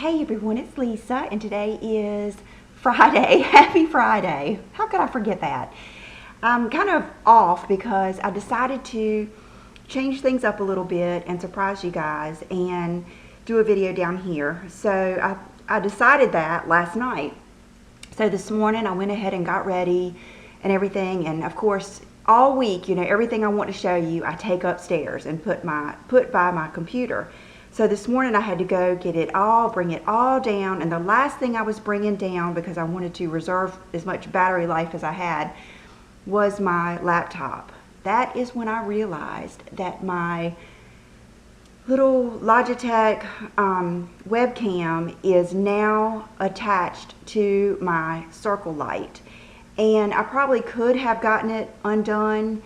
Hey everyone, it's Lisa, and today is Friday. Happy Friday. How could I forget that? I'm kind of off because I decided to change things up a little bit and surprise you guys and do a video down here. So I decided that last night. So this morning I went ahead and got ready and everything, and of course all week, you know, everything I want to show you I take upstairs and put by my computer. So this morning I had to go bring it all down, and the last thing I was bringing down, because I wanted to reserve as much battery life as I had, was my laptop. That is when I realized that my little Logitech webcam is now attached to my circle light. And I probably could have gotten it undone,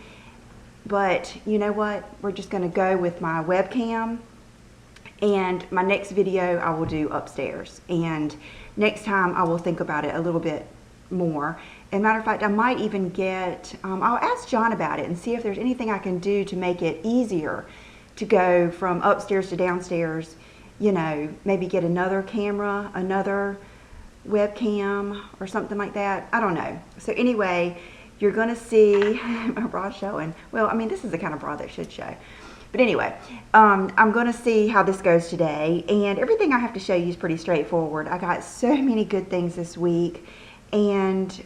but you know what? We're just going to go with my webcam. And my next video I will do upstairs, and next time I will think about it a little bit more. As a matter of fact, I might even get, I'll ask John about it and see if there's anything I can do to make it easier to go from upstairs to downstairs. You know, maybe get another camera, another webcam or something like that. I don't know. So anyway, you're going to see my bra showing. Well, I mean, this is the kind of bra that should show. But anyway, I'm going to see how this goes today, and everything I have to show you is pretty straightforward. I got so many good things this week, and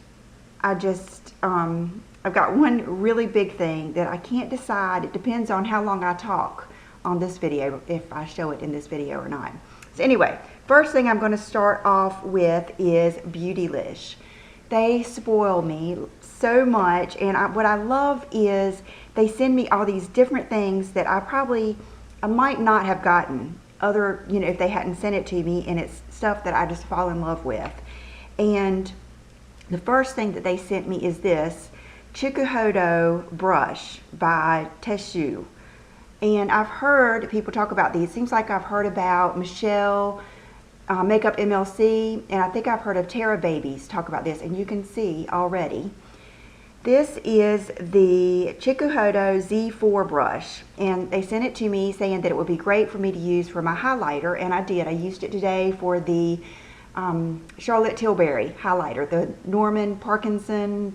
I just, I've got one really big thing that I can't decide. It depends on how long I talk on this video, if I show it in this video or not. So anyway, first thing I'm going to start off with is Beautylish. They spoil me so much, and what I love is they send me all these different things that I might not have gotten if they hadn't sent it to me, and it's stuff that I just fall in love with. And the first thing that they sent me is this Chikuhodo brush by Teshu. And I've heard people talk about these. It seems like I've heard about Michelle Makeup MLC, and I think I've heard of Tara Babies talk about this, and you can see already. This is the Chikuhodo Z4 brush, and they sent it to me saying that it would be great for me to use for my highlighter, and I did. I used it today for the Charlotte Tilbury highlighter, the Norman Parkinson,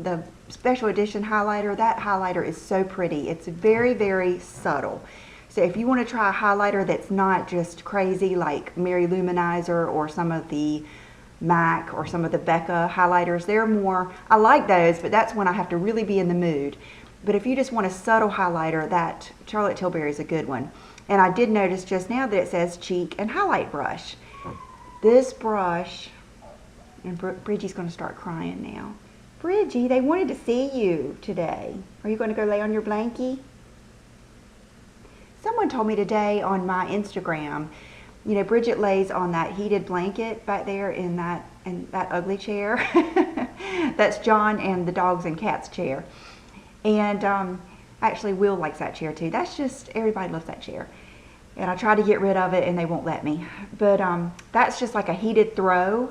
the special edition highlighter. That highlighter is so pretty. It's very, very subtle. So if you want to try a highlighter that's not just crazy like Mary Luminizer or some of the MAC or some of the Becca highlighters, they're more, I like those, but that's when I have to really be in the mood. But if you just want a subtle highlighter, that Charlotte Tilbury is a good one. And I did notice just now that it says cheek and highlight brush. This brush, and Bridgie's going to start crying now. Bridgie, they wanted to see you today. Are you going to go lay on your blankie? Someone told me today on my Instagram, you know, Bridget lays on that heated blanket back there in that ugly chair. That's John and the dogs and cats chair. And actually Will likes that chair too. That's just, everybody loves that chair. And I try to get rid of it and they won't let me. But that's just like a heated throw.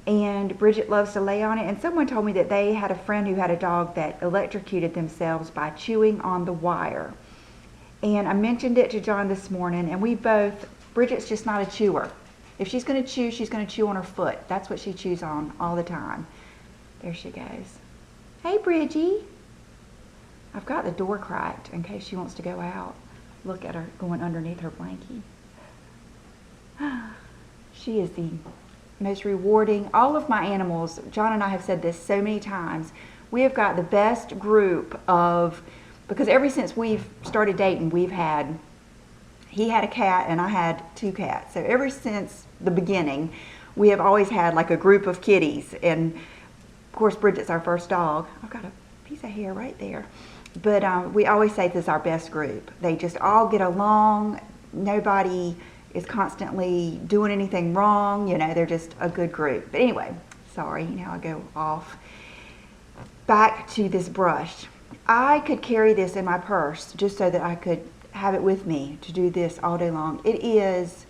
And Bridget loves to lay on it. And someone told me that they had a friend who had a dog that electrocuted themselves by chewing on the wire. And I mentioned it to John this morning, and we both, Bridget's just not a chewer. If she's going to chew, she's going to chew on her foot. That's what she chews on all the time. There she goes. Hey, Bridgie. I've got the door cracked in case she wants to go out. Look at her going underneath her blankie. She is the most rewarding. All of my animals, John and I have said this so many times, we have got the best group of, because ever since we've started dating, he had a cat and I had 2 cats. So ever since the beginning, we have always had like a group of kitties. And of course, Bridget's our first dog. I've got a piece of hair right there. But we always say this is our best group. They just all get along. Nobody is constantly doing anything wrong. You know, they're just a good group. But anyway, sorry, now I go off. Back to this brush. I could carry this in my purse just so that I could have it with me to do this all day long. It is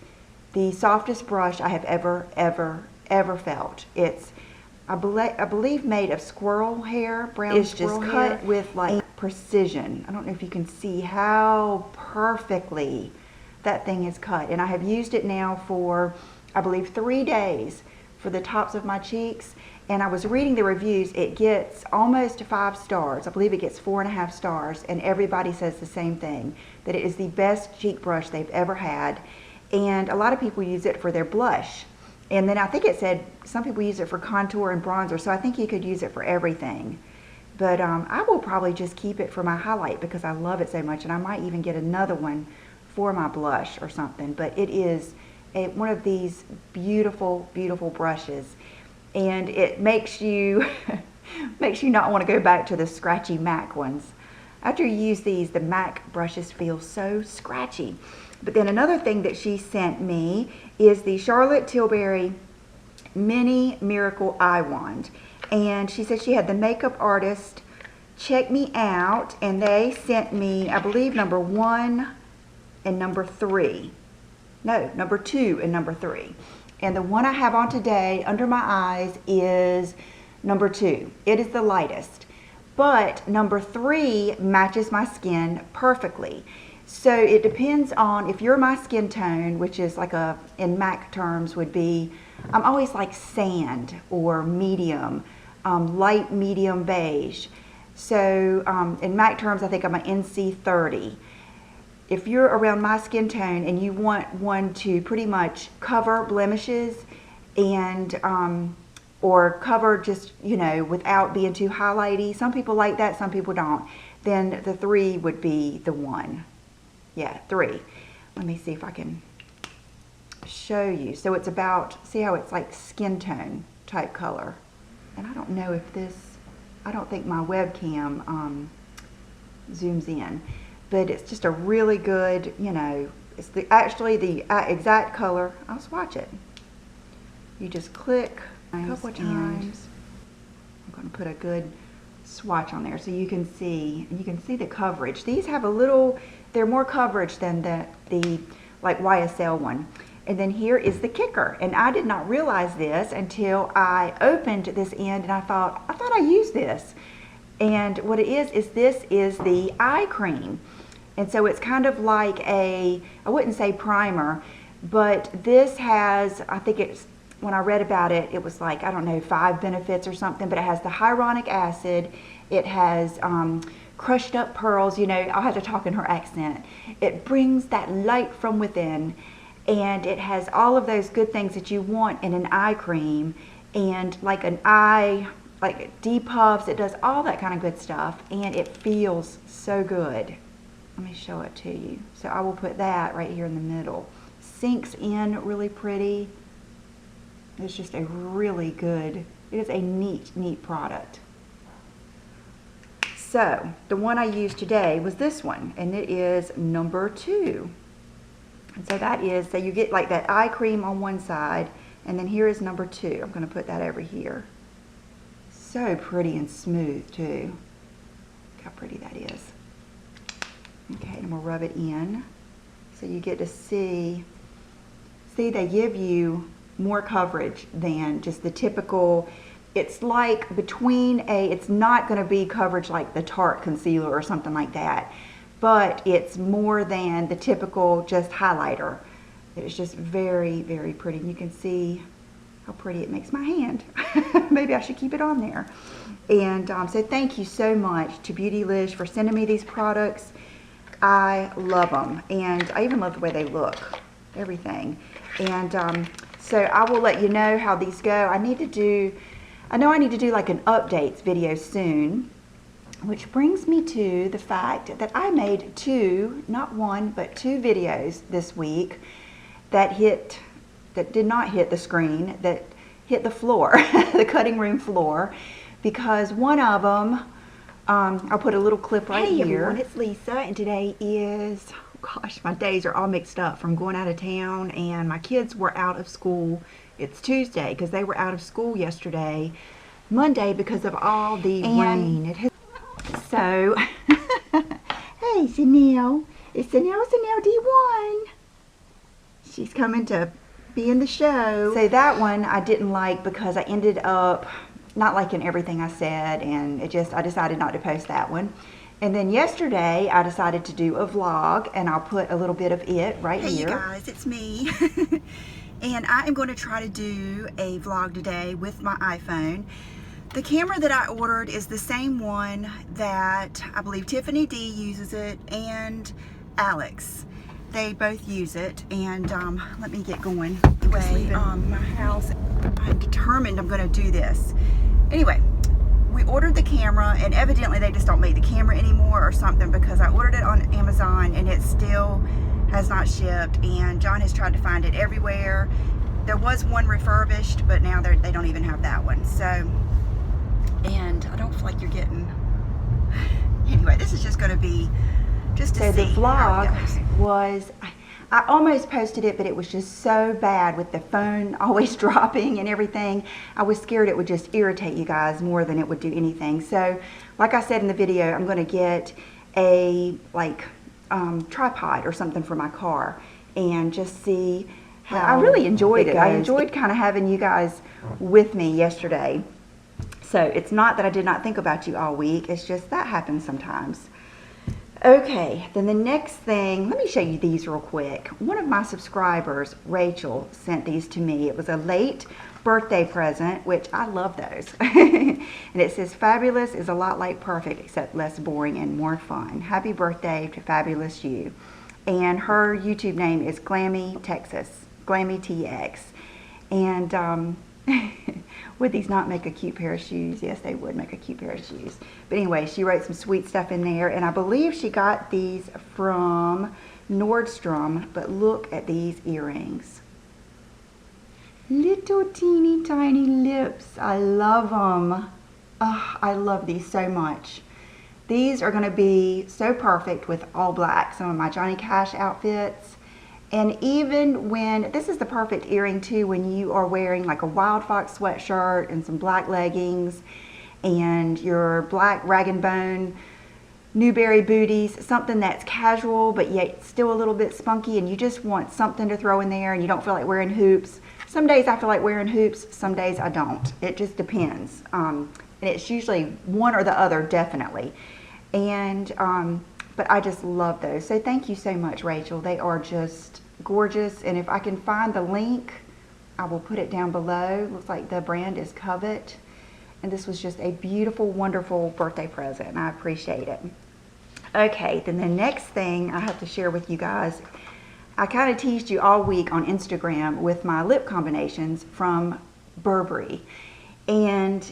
the softest brush I have ever felt. It's, I believe made of squirrel hair, brown squirrel hair. It's just cut with like precision. I don't know if you can see how perfectly that thing is cut. And I have used it now for I believe 3 days for the tops of my cheeks. And I was reading the reviews, it gets almost 5 stars. I believe it gets 4.5 stars, and everybody says the same thing, that it is the best cheek brush they've ever had. And a lot of people use it for their blush. And then I think it said some people use it for contour and bronzer, so I think you could use it for everything. But I will probably just keep it for my highlight because I love it so much, and I might even get another one for my blush or something. But it is one of these beautiful, beautiful brushes. And it makes you not want to go back to the scratchy MAC ones. After you use these, the MAC brushes feel so scratchy. But then another thing that she sent me is the Charlotte Tilbury Mini Miracle Eye Wand. And she said she had the makeup artist check me out, and they sent me, I believe, number 1 and number 3. No, number 2 and number 3. And the one I have on today under my eyes is number 2. It is the lightest. But number 3 matches my skin perfectly. So it depends on if you're my skin tone, which is like in MAC terms would be, I'm always like sand or medium, light medium beige. So in MAC terms, I think I'm an NC 30. If you're around my skin tone and you want one to pretty much cover blemishes and or cover just, you know, without being too highlighty, some people like that, some people don't, then the 3 would be the one. Yeah, 3. Let me see if I can show you. So it's about, see how it's like skin tone type color. And I don't know if this, I don't think my webcam zooms in. But it's just a really good, you know, it's actually the exact color. I'll swatch it. You just click a couple of times. I'm going to put a good swatch on there so you can see the coverage. These have a little, they're more coverage than the like YSL one. And then here is the kicker. And I did not realize this until I opened this end and I thought I used this. And what it is this is the eye cream. And so it's kind of like I wouldn't say primer, but this has, I think it's, when I read about it, it was like, I don't know, 5 benefits or something, but it has the hyaluronic acid, it has crushed up pearls, you know, I'll have to talk in her accent. It brings that light from within, and it has all of those good things that you want in an eye cream, and like an eye, like it depuffs, it does all that kind of good stuff, and it feels so good. Let me show it to you. So I will put that right here in the middle. Sinks in really pretty. It's just a really good, it is a neat product. So the one I used today was this one, and it is number 2. And so that is, so you get like that eye cream on one side, and then here is number 2. I'm going to put that over here. So pretty and smooth too. Look how pretty that is. Okay, and we'll rub it in. So you get to see they give you more coverage than just the typical, it's like between it's not going to be coverage like the Tarte concealer or something like that, but it's more than the typical just highlighter. It's just very, very pretty. You can see how pretty it makes my hand. Maybe I should keep it on there. And so thank you so much to Beautylish for sending me these products. I love them, and I even love the way they look, everything. And so I will let you know how these go. I know I need to do like an updates video soon, which brings me to the fact that I made 2, not 1, but 2 videos this week that did not hit the screen, that hit the floor, the cutting room floor, because one of them, I'll put a little clip right here. Hey everyone, it's Lisa, and today is, gosh, my days are all mixed up from going out of town, and my kids were out of school. It's Tuesday because they were out of school yesterday. Monday because of all the rain. So, hey Chanel, it's Chanel D1. She's coming to be in the show. So that one I didn't like because I ended up not liking everything I said, and I decided not to post that one. And then yesterday I decided to do a vlog, and I'll put a little bit of it right here. Hey you guys, it's me. and I am going to try to do a vlog today with my iPhone. The camera that I ordered is the same one that I believe Tiffany D uses it and Alex. They both use it, and let me get going. Anyway, my house, I'm determined I'm going to do this. Anyway, we ordered the camera, and evidently they just don't make the camera anymore or something, because I ordered it on Amazon and it still has not shipped, and John has tried to find it everywhere. There was one refurbished, but now they don't even have that one. So, and I don't feel like you're getting, anyway, this is just going to be just to see. So the vlog was, I almost posted it, but it was just so bad with the phone always dropping and everything. I was scared it would just irritate you guys more than it would do anything. So, like I said in the video, I'm going to get a tripod or something for my car and just see how I really enjoyed it. I enjoyed kind of having you guys with me yesterday. So it's not that I did not think about you all week. It's just that happens sometimes. Okay, then the next thing, let me show you these real quick. One of my subscribers, Rachel, sent these to me. It was a late birthday present, which I love those. And it says, fabulous is a lot like perfect, except less boring and more fun. Happy birthday to fabulous you. And her YouTube name is Glammy Texas, Glammy TX. And would these not make a cute pair of shoes? Yes, they would make a cute pair of shoes. But anyway, she wrote some sweet stuff in there, and I believe she got these from Nordstrom. But look at these earrings. Little teeny tiny lips. I love them. Oh, I love these so much. These are going to be so perfect with all black, some of my Johnny Cash outfits. And even when, this is the perfect earring too, when you are wearing like a Wild Fox sweatshirt and some black leggings and your black rag and bone Newberry booties, something that's casual but yet still a little bit spunky, and you just want something to throw in there and you don't feel like wearing hoops. Some days I feel like wearing hoops, some days I don't. It just depends. And it's usually one or the other, definitely. And but I just love those. So thank you so much, Rachel. They are just gorgeous. And if I can find the link, I will put it down below. Looks like the brand is Cov-et. And this was just a beautiful, wonderful birthday present, and I appreciate it. Okay, then the next thing I have to share with you guys, I kind of teased you all week on Instagram with my lip combinations from Burberry. And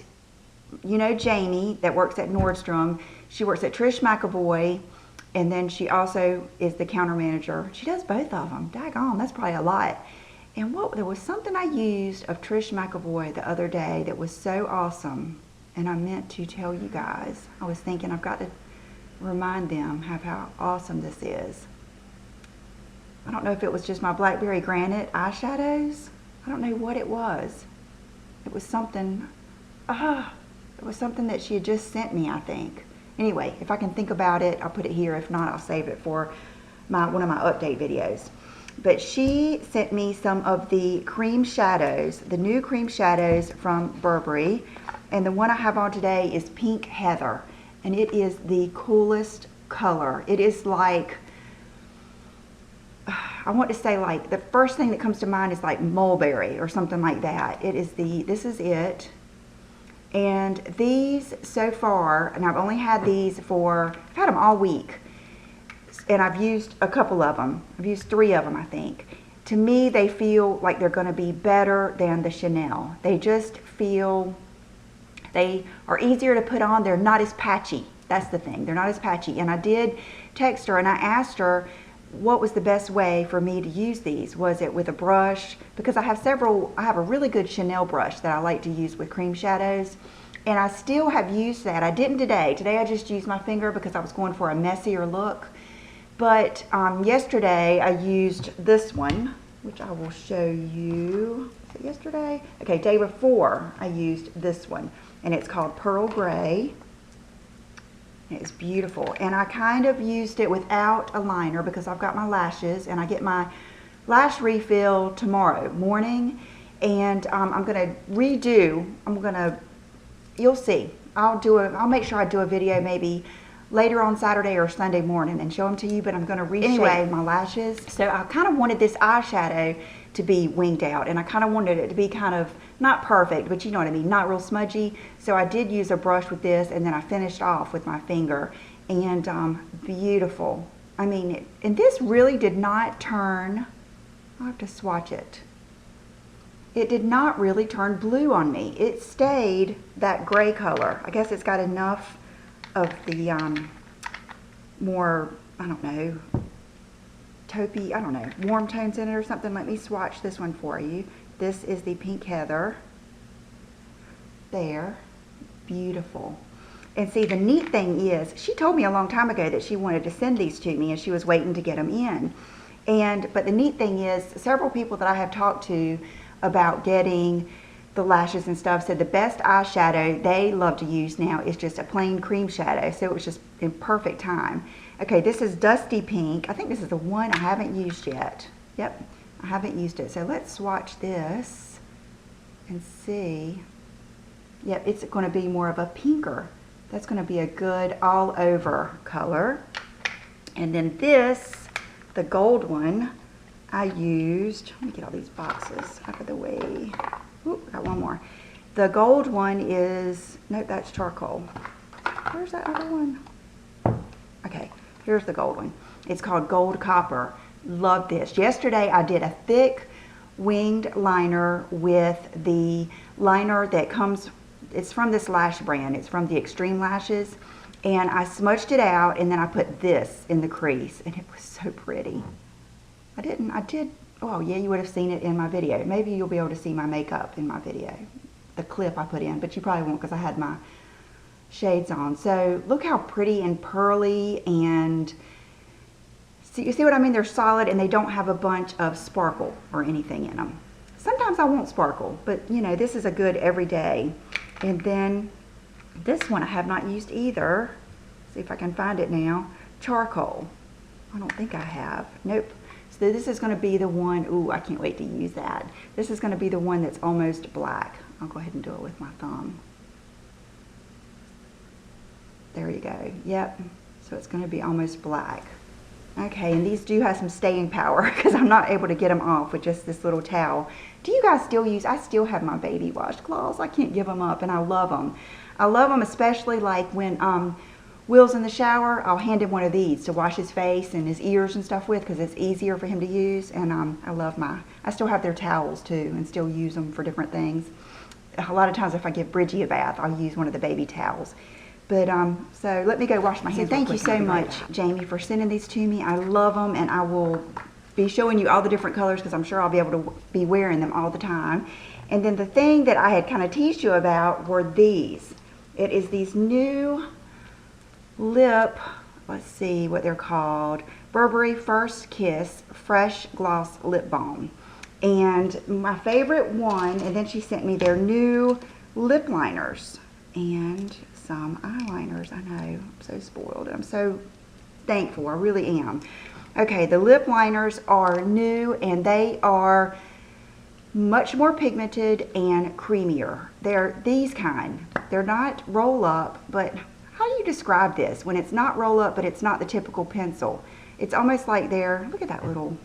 you know Jamie that works at Nordstrom, she works at Trish McAvoy, and then she also is the counter manager. She does both of them. Daggone, that's probably a lot. And there was something I used of Trish McAvoy the other day that was so awesome, and I meant to tell you guys. I was thinking I've got to remind them how awesome this is. I don't know if it was just my Blackberry Granite eyeshadows. I don't know what it was. It was something, it was something that she had just sent me, I think. Anyway, if I can think about it, I'll put it here. If not, I'll save it for one of my update videos. But she sent me some of the cream shadows, the new cream shadows from Burberry. And the one I have on today is Pink Heather. And it is the coolest color. It is like, I want to say like, the first thing that comes to mind is like mulberry or something like that. This is it. And these so far, and I've only had these I've had them all week. And I've used a couple of them. I've used 3 of them, I think. To me, they feel like they're going to be better than the Chanel. They just feel, they are easier to put on. They're not as patchy. That's the thing. They're not as patchy. And I did text her and I asked her what was the best way for me to use these. Was it with a brush? Because I have a really good Chanel brush that I like to use with cream shadows. And I still have used that. I didn't today. Today I just used my finger because I was going for a messier look. But yesterday I used this one, which I will show you. Is it yesterday? Okay, day before I used this one. And it's called Pearl Gray. It's beautiful. And I kind of used it without a liner because I've got my lashes. And I get my lash refill tomorrow morning. And I'm going to redo, you'll see. I'll make sure I do a video maybe later on Saturday or Sunday morning and show them to you, but I'm going to reshape my lashes. So I kind of wanted this eyeshadow to be winged out, and I kind of wanted it to be kind of not perfect, but you know what I mean, not real smudgy. So I did use a brush with this, and then I finished off with my finger, and beautiful. I mean, and this really did not turn, I'll have to swatch it. It did not really turn blue on me. It stayed that gray color. I guess it's got enough of the more, I don't know, taupey, I don't know, warm tones in it or something. Let me swatch this one for you. This is the Pink Heather. There. Beautiful. And see, the neat thing is, she told me a long time ago that she wanted to send these to me, and she was waiting to get them in. But the neat thing is, several people that I have talked to about getting the lashes and stuff said the best eyeshadow they love to use now is just a plain cream shadow. So it was just in perfect time. Okay, this is Dusty Pink. I think this is the one I haven't used yet. Yep, I haven't used it. So let's swatch this and see. Yep, it's going to be more of a pinker. That's going to be a good all over color. And then this, the gold one, I used, let me get all these boxes out of the way. Ooh, got one more. The gold one is, nope, that's charcoal. Where's that other one? Okay, here's the gold one. It's called Gold Copper. Love this. Yesterday I did a thick winged liner with the liner that comes, it's from this lash brand. It's from the Extreme Lashes. And I smudged it out, and then I put this in the crease, and it was so pretty. I did, oh yeah, you would have seen it in my video. Maybe you'll be able to see my makeup in my video, the clip I put in, but you probably won't because I had my shades on. So look how pretty and pearly, and see, you see what I mean? They're solid, and they don't have a bunch of sparkle or anything in them. Sometimes I want sparkle, but you know, this is a good everyday. And then this one I have not used either. See if I can find it now. Charcoal. I don't think I have. Nope. So this is going to be the one, ooh, I can't wait to use that. This is going to be the one that's almost black. I'll go ahead and do it with my thumb. There you go. Yep. So it's going to be almost black. Okay, and these do have some staying power because I'm not able to get them off with just this little towel. Do you guys still use, I still have my baby washcloths. I can't give them up, and I love them. I love them, especially like when Will's in the shower. I'll hand him one of these to wash his face and his ears and stuff with because it's easier for him to use. And I love I still have their towels too and still use them for different things. A lot of times if I give Bridgie a bath, I'll use one of the baby towels. But so let me go wash my hands. So thank you so much, Jamie, for sending these to me. I love them, and I will be showing you all the different colors because I'm sure I'll be able to be wearing them all the time. And then the thing that I had kind of teased you about were these. It is these new lip, let's see what they're called, Burberry First Kiss Fresh Gloss Lip Balm. And my favorite one, and then she sent me their new lip liners and some eyeliners. I know, I'm so spoiled. I'm so thankful, I really am. Okay, the lip liners are new, and they are much more pigmented and creamier. They're these kind. They're not roll up, but how do you describe this? When it's not roll up, but it's not the typical pencil. It's almost like they're, look at that little,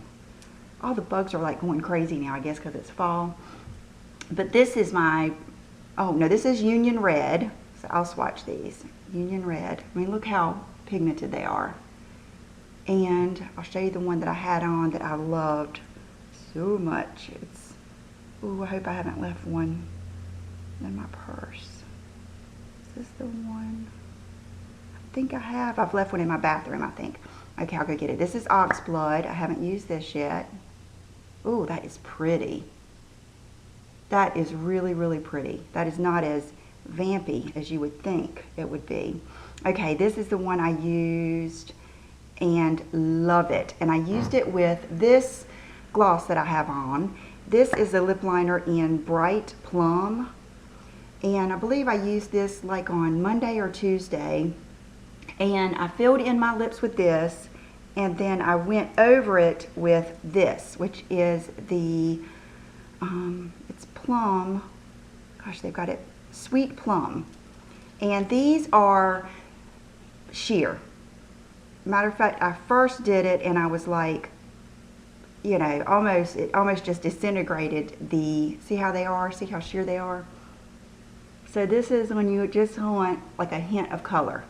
all the bugs are like going crazy now, I guess, because it's fall. But this is my, oh no, this is Union Red. So I'll swatch these. Union Red. I mean, look how pigmented they are. And I'll show you the one that I had on that I loved so much. It's, ooh, I hope I haven't left one in my purse. Is this the one? I think I have. I've left one in my bathroom, I think. Okay, I'll go get it. This is Ox Blood. I haven't used this yet. Ooh, that is pretty. That is really, really pretty. That is not as vampy as you would think it would be. Okay, this is the one I used and love it. And I used it with this gloss that I have on. This is a lip liner in Bright Plum. And I believe I used this like on Monday or Tuesday. And I filled in my lips with this, and then I went over it with this, which is the, it's Plum, gosh, they've got it, Sweet Plum. And these are sheer. Matter of fact, I first did it and I was like, you know, it almost just disintegrated the, see how they are? See how sheer they are? So this is when you just want like a hint of color.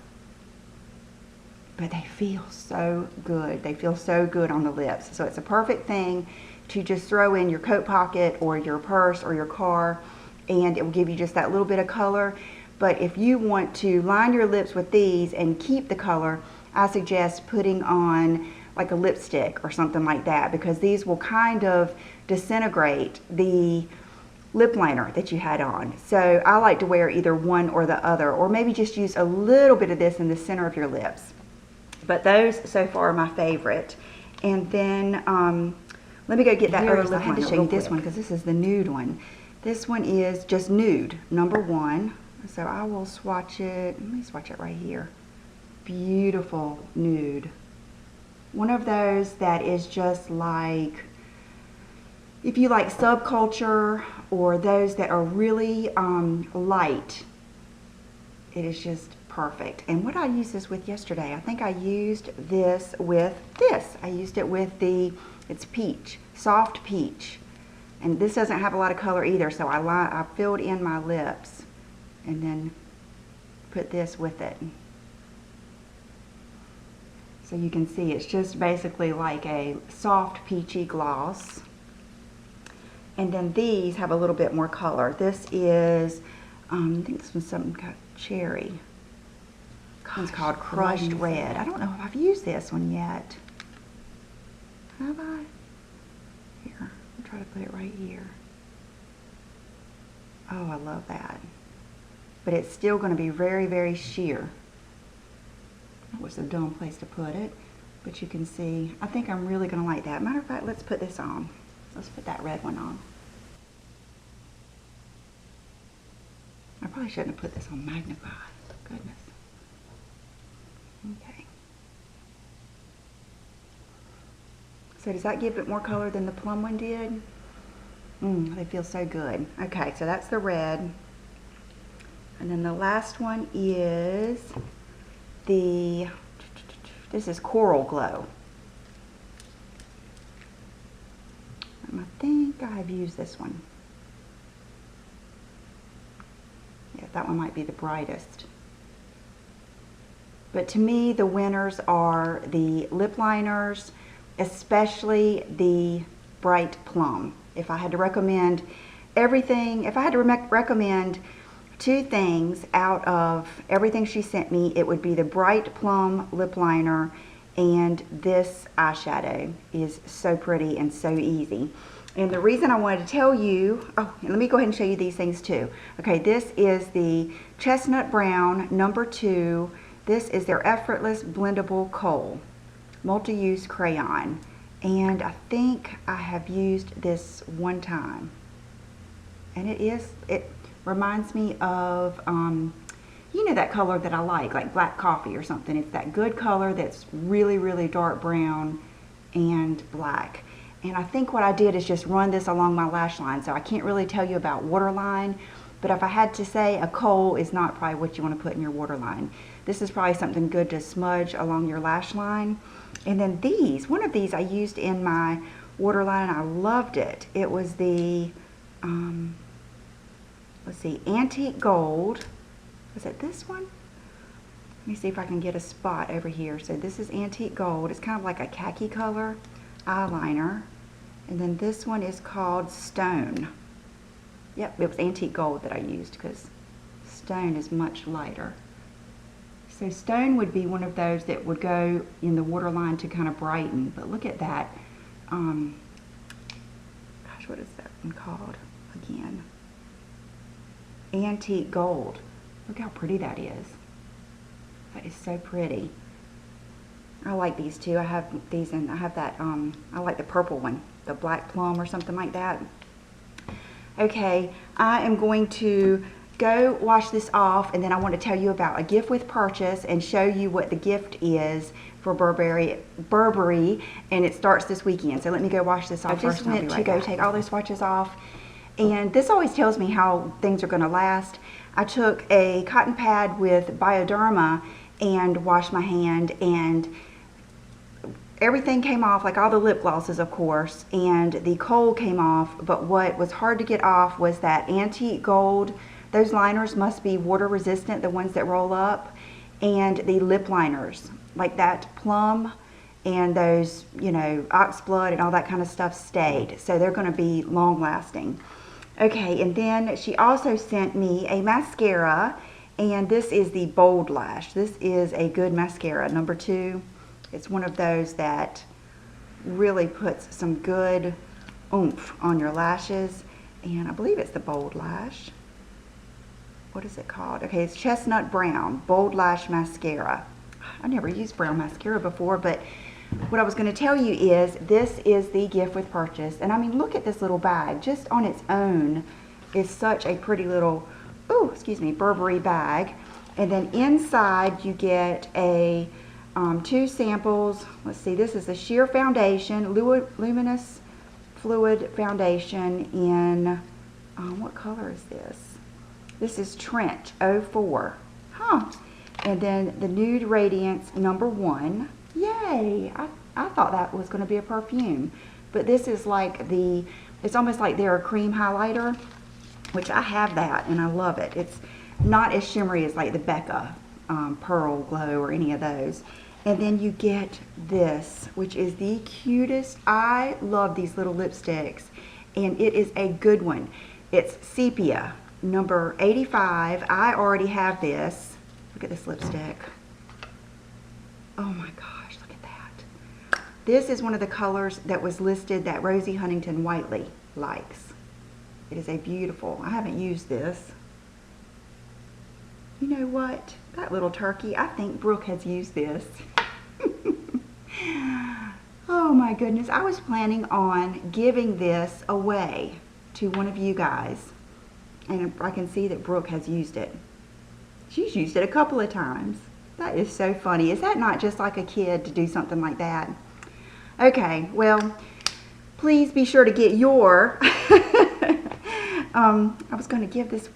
But they feel so good. They feel so good on the lips. So it's a perfect thing to just throw in your coat pocket or your purse or your car, and it will give you just that little bit of color. But if you want to line your lips with these and keep the color, I suggest putting on like a lipstick or something like that, because these will kind of disintegrate the lip liner that you had on. So I like to wear either one or the other, or maybe just use a little bit of this in the center of your lips. But those so far are my favorite. And then let me go get that other lip liner. I had to show you this one because this is the nude one. This one is just nude, number 1. So I will swatch it. Let me swatch it right here. Beautiful nude. One of those that is just like, if you like subculture or those that are really light, it is just perfect. And what I used this with yesterday, I think I used this with this. I used it with it's peach, soft peach. And this doesn't have a lot of color either, so I filled in my lips and then put this with it. So you can see it's just basically like a soft peachy gloss. And then these have a little bit more color. This is, I think this one's something called cherry. It's called Crushed Red. I don't know if I've used this one yet. Have I? Here, I'll try to put it right here. Oh, I love that. But it's still going to be very, very sheer. That was a dumb place to put it, but you can see, I think I'm really going to like that. Matter of fact, let's put this on. Let's put that red one on. I probably shouldn't have put this on magnify. Goodness. Okay. So does that give it more color than the Plum one did? They feel so good. Okay, so that's the red. And then the last one is this is Coral Glow. I think I've used this one. Yeah, that one might be the brightest. But to me, the winners are the lip liners, especially the Bright Plum. If I had to recommend everything, if I had to recommend 2 things out of everything she sent me, it would be the Bright Plum lip liner, and this eyeshadow is so pretty and so easy. And the reason I wanted to tell you, oh, let me go ahead and show you these things too. Okay, this is the Chestnut Brown number 2. This is their Effortless Blendable Kohl multi-use crayon, and I think I have used this one time, and it reminds me of you know, that color that I like black coffee or something. It's that good color that's really, really dark brown and black. And I think what I did is just run this along my lash line, so I can't really tell you about waterline, but if I had to say, a kohl is not probably what you want to put in your waterline. This is probably something good to smudge along your lash line. And then one of these I used in my waterline, and I loved it. It was the, let's see, Antique Gold. Was it this one? Let me see if I can get a spot over here. So this is Antique Gold. It's kind of like a khaki color eyeliner. And then this one is called Stone. Yep, it was Antique Gold that I used because Stone is much lighter. So Stone would be one of those that would go in the waterline to kind of brighten. But look at that. Gosh, what is that one called again? Antique Gold. Look how pretty that is. That is so pretty. I like these too. I have these, and I have that, I like the purple one, the Black Plum or something like that. Okay, I am going to go wash this off, and then I want to tell you about a gift with purchase and show you what the gift is for Burberry, and it starts this weekend. So let me go wash this off first. I just went to go take all those swatches off, and this always tells me how things are going to last. I took a cotton pad with Bioderma and washed my hand, and everything came off, like all the lip glosses, of course, and the kohl came off, but what was hard to get off was that antique gold. Those liners must be water resistant, the ones that roll up, and the lip liners, like that Plum and those, you know, oxblood and all that kind of stuff stayed, so they're going to be long lasting. Okay, and then she also sent me a mascara, and this is the Bold Lash. This is a good mascara, number 2. It's one of those that really puts some good oomph on your lashes, and I believe it's the Bold Lash. What is it called? Okay, it's Chestnut Brown Bold Lash Mascara. I never used brown mascara before, but what I was going to tell you is this is the gift with purchase. And I mean, look at this little bag. Just on its own is such a pretty little, ooh, excuse me, Burberry bag. And then inside you get a 2 samples. Let's see, this is the Sheer Foundation, Luminous Fluid Foundation in, what color is this? This is Trench 04. Huh. And then the Nude Radiance number 1. Yay! I thought that was going to be a perfume. But this is like the, it's almost like they're a cream highlighter, which I have that and I love it. It's not as shimmery as like the Becca Pearl Glow or any of those. And then you get this, which is the cutest. I love these little lipsticks, and it is a good one. It's Sepia, number 85. I already have this. Look at this lipstick. Oh my gosh, look at that. This is one of the colors that was listed that Rosie Huntington Whiteley likes. It is a beautiful, I haven't used this. You know what? That little turkey, I think Brooke has used this. Oh my goodness, I was planning on giving this away to one of you guys. And I can see that Brooke has used it. She's used it a couple of times. That is so funny. Is that not just like a kid to do something like that? Okay, well, please be sure to get your, I was going to give this,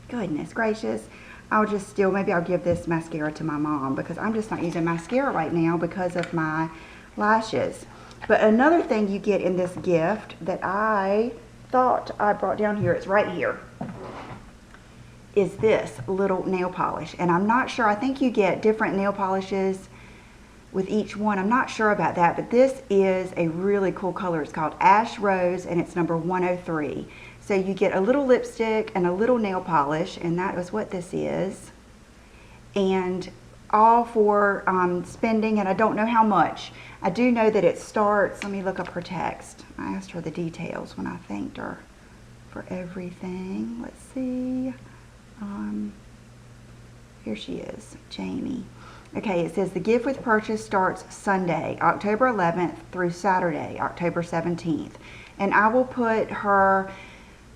goodness gracious, maybe I'll give this mascara to my mom because I'm just not using mascara right now because of my lashes. But another thing you get in this gift that I thought I brought down here, it's right here, is this little nail polish. And I'm not sure, I think you get different nail polishes with each one. I'm not sure about that, but this is a really cool color. It's called Ash Rose and it's number 103. So you get a little lipstick and a little nail polish, and that is what this is. And all for spending, and I don't know how much. I do know that it starts, let me look up her text. I asked her the details when I thanked her for everything. Let's see. Here she is, Jamie. Okay, it says the gift with purchase starts Sunday, October 11th through Saturday, October 17th. And I will put her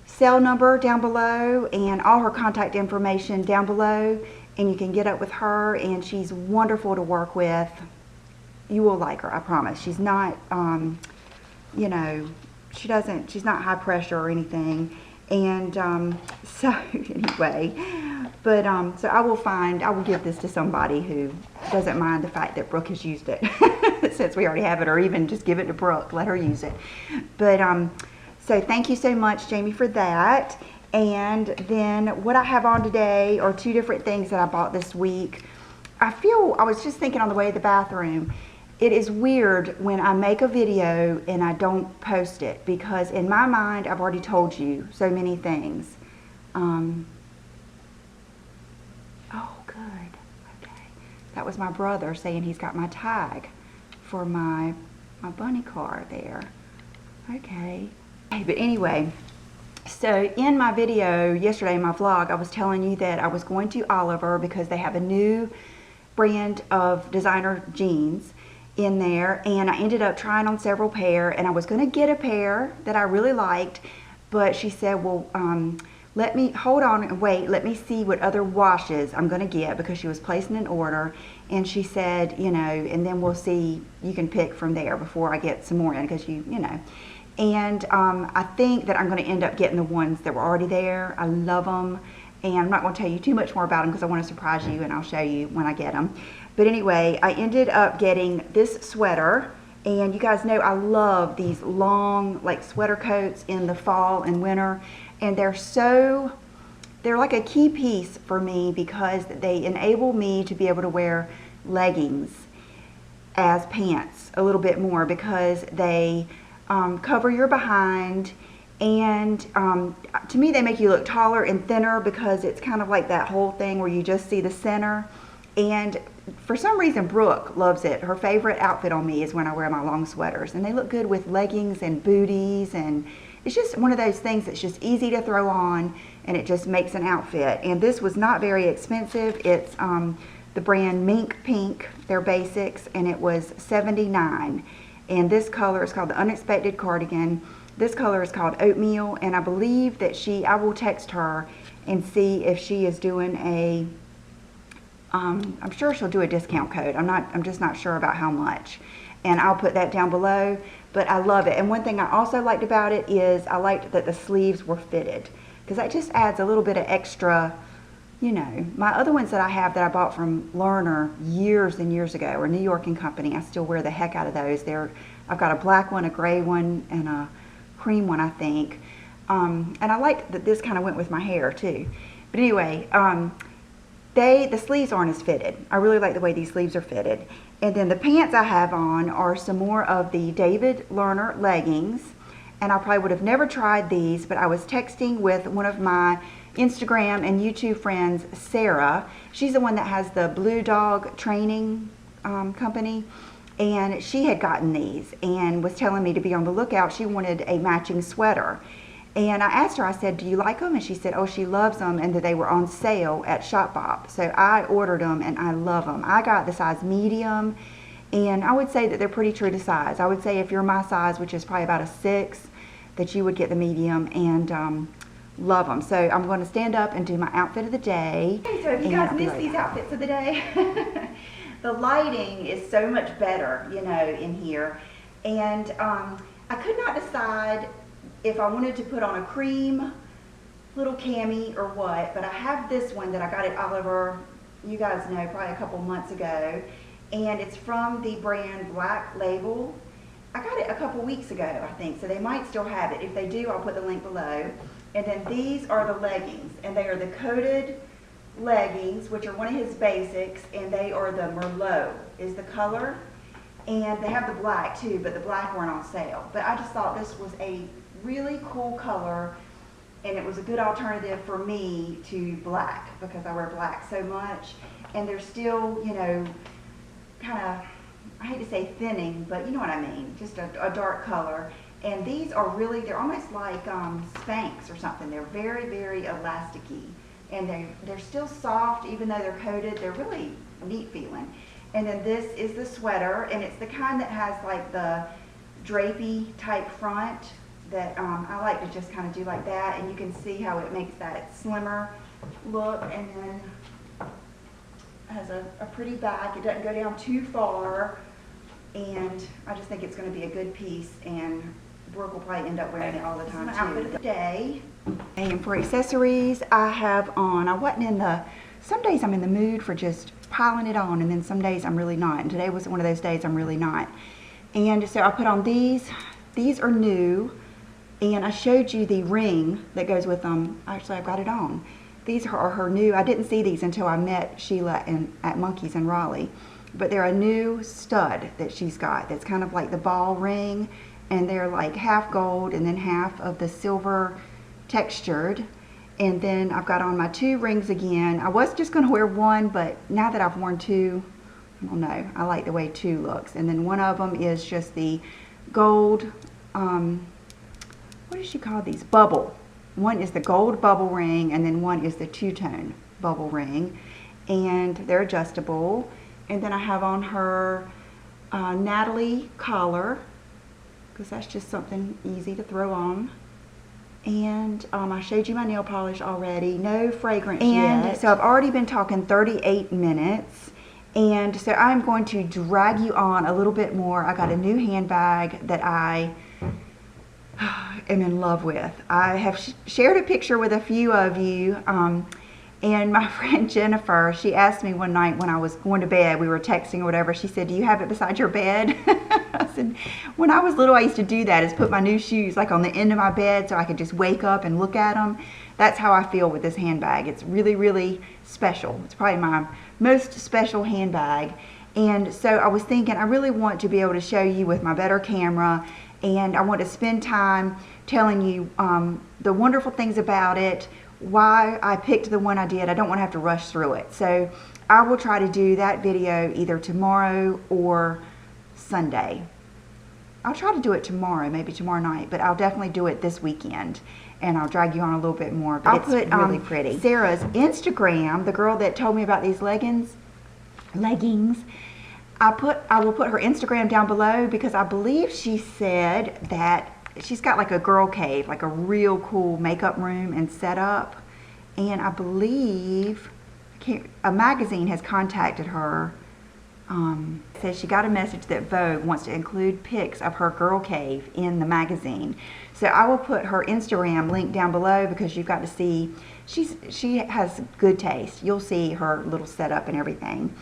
cell number down below and all her contact information down below, and you can get up with her, and she's wonderful to work with. You will like her, I promise. She's not, you know, she's not high pressure or anything. And so anyway, but so I will give this to somebody who doesn't mind the fact that Brooke has used it since we already have it, or even just give it to Brooke, let her use it. But so thank you so much, Jamie, for that. And then what I have on today are 2 different things that I bought this week. I was just thinking on the way to the bathroom, it is weird when I make a video and I don't post it, because in my mind I've already told you so many things. Oh good, okay. That was my brother saying he's got my tag for my bunny car there. Okay. But anyway, so in my video yesterday, in my vlog, I was telling you that I was going to Oliver because they have a new brand of designer jeans in there, and I ended up trying on several pair, and I was going to get a pair that I really liked, but she said, well, let me hold on and wait, let me see what other washes I'm going to get, because she was placing an order, and she said, you know, and then we'll see, you can pick from there before I get some more in, because you know. And I think that I'm going to end up getting the ones that were already there. I love them, and I'm not going to tell you too much more about them because I want to surprise you, and I'll show you when I get them. But anyway, I ended up getting this sweater, And you guys know I love these long like sweater coats in the fall and winter, and they're like a key piece for me because they enable me to be able to wear leggings as pants a little bit more, because they cover your behind, and to me they make you look taller and thinner, because it's kind of like that whole thing where you just see the center. And for some reason Brooke loves it. Her favorite outfit on me is when I wear my long sweaters, and they look good with leggings and booties, and it's just one of those things that's just easy to throw on, and it just makes an outfit. And this was not very expensive. It's the brand Mink Pink, their basics, and it was $79. And this color is called the Unexpected Cardigan. This color is called Oatmeal, and I believe that I will text her and see if she is doing a, I'm sure she'll do a discount code. I'm just not sure about how much. And I'll put that down below, but I love it. And one thing I also liked about it is I liked that the sleeves were fitted, because that just adds a little bit of extra, you know. My other ones that I have that I bought from Lerner years and years ago, or New York & Company, I still wear the heck out of those. I've got a black one, a gray one, and a cream one, I think. And I like that this kind of went with my hair too. But anyway, the sleeves aren't as fitted. I really like the way these sleeves are fitted. And then the pants I have on are some more of the David Lerner leggings. And I probably would have never tried these, but I was texting with one of my Instagram and YouTube friends, Sarah. She's the one that has the Blue Dog Training company. And she had gotten these and was telling me to be on the lookout. She wanted a matching sweater. And I asked her, I said, do you like them? And she said, oh, she loves them, and that they were on sale at Shopbop. So I ordered them, and I love them. I got the size medium, and I would say that they're pretty true to size. I would say if you're my size, which is probably about a 6, that you would get the medium, and love them. So I'm going to stand up and do my outfit of the day. Okay, so if you guys missed these outfits of the day, the lighting is so much better, you know, in here. And I could not decide if I wanted to put on a cream little cami or what, but I have this one that I got at Oliver, you guys know, probably a couple months ago, and it's from the brand Black Label. I got it a couple weeks ago, I think, so they might still have it. If they do, I'll put the link below. And then these are the leggings, and they are the coated leggings, which are one of his basics, and they are the Merlot is the color, and they have the black too, but the black weren't on sale. But I just thought this was a really cool color, and it was a good alternative for me to black, because I wear black so much. And they're still, you know, kind of, I hate to say thinning, but you know what I mean, just a dark color. And these are really, they're almost like Spanx or something. They're very, very elasticy, and they're still soft even though they're coated. They're really neat feeling. And then this is the sweater, and it's the kind that has like the drapey type front that I like to just kind of do like that, and you can see how it makes that slimmer look. And then has a pretty back. It doesn't go down too far, and I just think it's going to be a good piece, and Brooke will probably end up wearing it all the time too. Outfit of the day. And for accessories, I have on, some days I'm in the mood for just piling it on, and then some days I'm really not, and today was one of those days I'm really not. And so I put on these are new, and I showed you the ring that goes with them. Actually, I've got it on. These are her new, I didn't see these until I met Sheila at Monkeys in Raleigh, but they're a new stud that she's got that's kind of like the ball ring, and they're like half gold and then half of the silver textured. And then I've got on my 2 rings again. I was just going to wear one, but now that I've worn 2, I don't know, I like the way 2 looks. And then one of them is just the gold, what does she call these? Bubble. One is the gold bubble ring, and then one is the 2-tone bubble ring. And they're adjustable. And then I have on her Natalie collar, because that's just something easy to throw on. And I showed you my nail polish already. No fragrance yet. So I've already been talking 38 minutes. And so I'm going to drag you on a little bit more. I got a new handbag that I am in love with. I have shared a picture with a few of you. And my friend Jennifer, she asked me one night when I was going to bed, we were texting or whatever, she said, do you have it beside your bed? I said, when I was little, I used to do that, is put my new shoes like on the end of my bed so I could just wake up and look at them. That's how I feel with this handbag. It's really, really special. It's probably my most special handbag. And so I was thinking, I really want to be able to show you with my better camera, and I want to spend time telling you the wonderful things about it, why I picked the one I did. I don't want to have to rush through it. So I will try to do that video either tomorrow or Sunday. I'll try to do it tomorrow, maybe tomorrow night, but I'll definitely do it this weekend, and I'll drag you on a little bit more. But I'll put really pretty. Sarah's Instagram, the girl that told me about these leggings. I will put her Instagram down below, because I believe she said that she's got like a girl cave, like a real cool makeup room and setup. And I believe a magazine has contacted her. Says she got a message that Vogue wants to include pics of her girl cave in the magazine. So I will put her Instagram link down below, because you've got to see, she has good taste. You'll see her little setup and everything.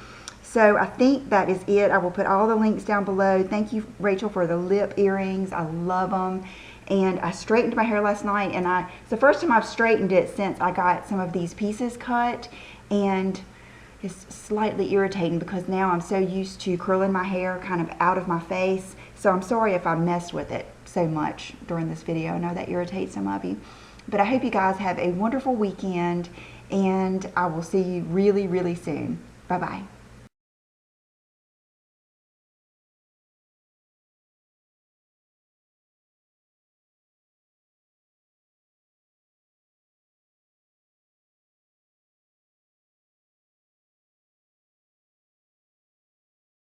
So I think that is it. I will put all the links down below. Thank you, Rachel, for the lip earrings. I love them. And I straightened my hair last night, and it's the first time I've straightened it since I got some of these pieces cut, and it's slightly irritating because now I'm so used to curling my hair kind of out of my face. So I'm sorry if I messed with it so much during this video. I know that irritates some of you. But I hope you guys have a wonderful weekend, and I will see you really, really soon. Bye-bye.